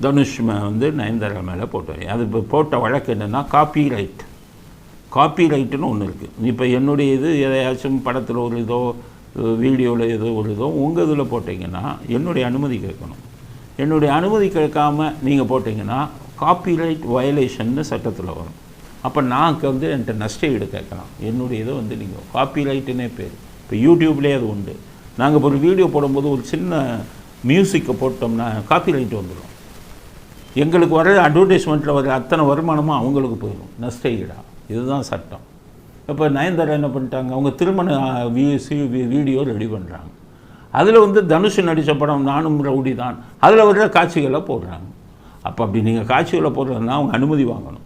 தனுஷ் வந்து நயன்தாரா மேலே போட்டார். அது இப்போ போட்ட வழக்கு என்னென்னா காப்பி ரைட்டுன்னு ஒன்று இருக்குது. இப்போ என்னுடைய இது எதையாச்சும் படத்தில் ஒரு இதோ வீடியோவில் ஏதோ ஒரு இதோ உங்கள் இதில் போட்டிங்கன்னா என்னுடைய அனுமதி கேட்கணும். என்னுடைய அனுமதி கேட்காம நீங்கள் போட்டிங்கன்னா காப்பிரைட் வயலேஷன்னு சட்டத்தில் வரும். அப்போ நான் வந்து என்கிட்ட நஷ்டஈடு கேட்கலாம். என்னுடைய இதை வந்து நீங்கள் காப்பிரைட்டுன்னே பேர். இப்போ யூடியூப்லேயே அது உண்டு. நாங்கள் இப்போ ஒரு வீடியோ போடும்போது ஒரு சின்ன மியூசிக்கை போட்டோம்னா காப்பிரைட் வந்துடும். எங்களுக்கு வர அட்வர்டைஸ்மெண்ட்டில் வர அத்தனை வருமானமும் அவங்களுக்கு போயிடும் நஷ்டஈடா. இதுதான் சட்டம். இப்போ நயன்தாரா என்ன பண்ணிட்டாங்க, அவங்க திருமண வீடியோ ரெடி பண்ணுறாங்க. அதில் வந்து தனுஷ் நடித்த படம் நானும் ரவுடி தான், அதில் வர்ற காட்சிகளை போடுறாங்க. அப்போ அப்படி நீங்கள் காட்சிகளை போடுறதுனா அவங்க அனுமதி வாங்கணும்.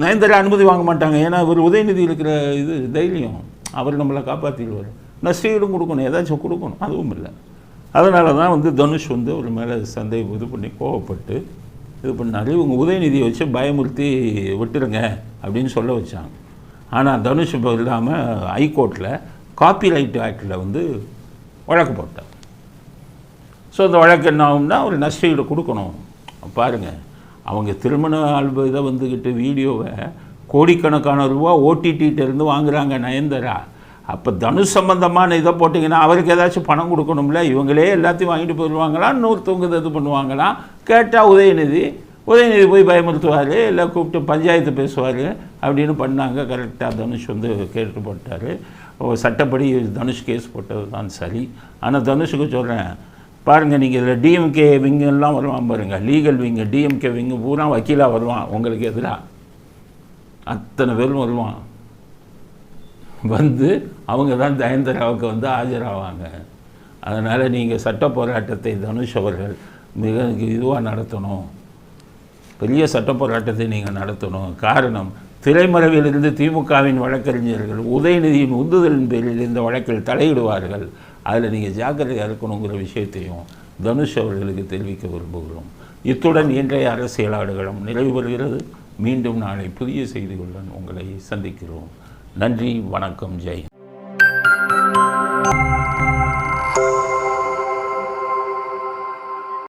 நயன்தாரா அனுமதி வாங்க மாட்டாங்க. ஏன்னா அவர் உதயநிதி இருக்கிற இது தைரியம், அவர் நம்மளை காப்பாற்றிடுவார். நஷ்டஈடும் கொடுக்கணும், ஏதாச்சும் கொடுக்கணும், அதுவும் இல்லை. அதனால தான் வந்து தனுஷ் வந்து ஒரு மேலே சந்தேகம் இது பண்ணி கோவப்பட்டு இது பண்ணார். இவங்க உதயநிதியை வச்சு பயமுறுத்தி விட்டுருங்க அப்படின்னு சொல்ல வச்சாங்க. ஆனால் தனுஷ் இப்போ இல்லாமல் ஹைகோர்ட்டில் காப்பிரைட் ஆக்டில் வந்து வழக்கு போட்டார். ஸோ அந்த வழக்கு என்ன ஆகும்னா ஒரு நஷ்டஈடு கொடுக்கணும். பாருங்கள், அவங்க திருமண ஆல்பம் இதை வந்துக்கிட்டு வீடியோவை கோடிக்கணக்கான ரூபா ஓடிடியிலேருந்து வாங்குகிறாங்க நயன்தாரா. அப்போ தனுஷ் சம்பந்தமான இதை போட்டிங்கன்னா அவருக்கு ஏதாச்சும் பணம் கொடுக்கணும்ல. இவங்களே எல்லாத்தையும் வாங்கிட்டு போயிடுவாங்களா, இன்னொருத்தவங்க இது பண்ணுவாங்களா? கேட்டால் உதயநிதி போய் பயமுறுத்துவார், இல்லை கூப்பிட்டு பஞ்சாயத்து பேசுவார் அப்படின்னு பண்ணாங்க. கரெக்டாக தனுஷ் வந்து கேட்டு போட்டார். சட்டப்படி தனுஷ் கேஸ் போட்டது தான் சரி. ஆனால் தனுஷுக்கு சொல்கிறேன், பாருங்கள், நீங்கள் இதில் டிஎம்கே விங்கெல்லாம் வருவான் பாருங்கள், லீகல் விங்கு டிஎம்கே விங்கு பூரா வக்கீலாக வருவான் உங்களுக்கு எதிராக. அத்தனை பேரும் வருவான். வந்து அவங்க தான் நயன்தாராவுக்கு வந்து ஆஜராவாங்க. அதனால் நீங்கள் சட்ட போராட்டத்தை தனுஷ் அவர்கள் மிக இதுவாக நடத்தணும், பெரிய சட்ட போராட்டத்தை நீங்கள் நடத்தணும். காரணம், திரைமறைவிலிருந்து திமுகவின் வழக்கறிஞர்கள் உதயநிதியின் உந்துதலின் பேரில் இந்த வழக்கில் தலையிடுவார்கள். அதில் நீங்கள் ஜாக்கிரதையாக இருக்கணுங்கிற விஷயத்தையும் தனுஷ் அவர்களுக்கு தெரிவிக்க விரும்புகிறோம். இத்துடன் இன்றைய அரசியலாடுகளம் நிறைவு பெறுகிறது. மீண்டும் நாளை புதிய செய்திகளுடன் உங்களை சந்திக்கிறோம். நன்றி, வணக்கம், ஜெய் ஹிந்த்.